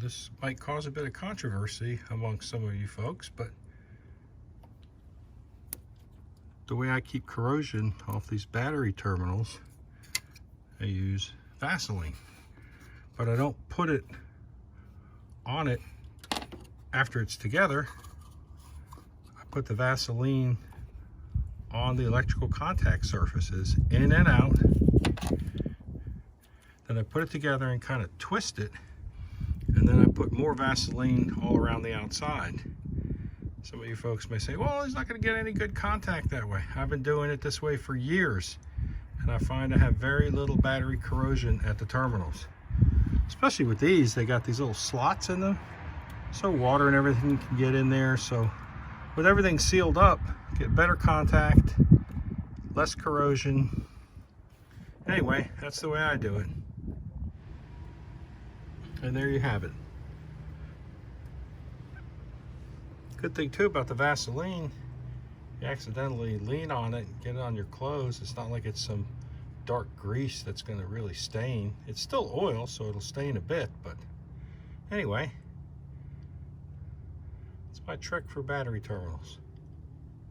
this might cause a bit of controversy among some of you folks, but the way I keep corrosion off these battery terminals, I use Vaseline, but I don't put it on it after it's together. I put the Vaseline on the electrical contact surfaces, in and out. Then I put it together and kind of twist it, and then I put more Vaseline all around the outside. Some of you folks may say, well, he's not going to get any good contact that way. I've been doing it this way for years, and I find I have very little battery corrosion at the terminals. Especially with these, they got these little slots in them, so water and everything can get in there. So with everything sealed up, get better contact, less corrosion. Anyway, that's the way I do it. And there you have it. Good thing too about the Vaseline, you accidentally lean on it and get it on your clothes, it's not like it's some dark grease that's going to really stain. It's still oil, so it'll stain a bit, but anyway, it's my trick for battery terminals.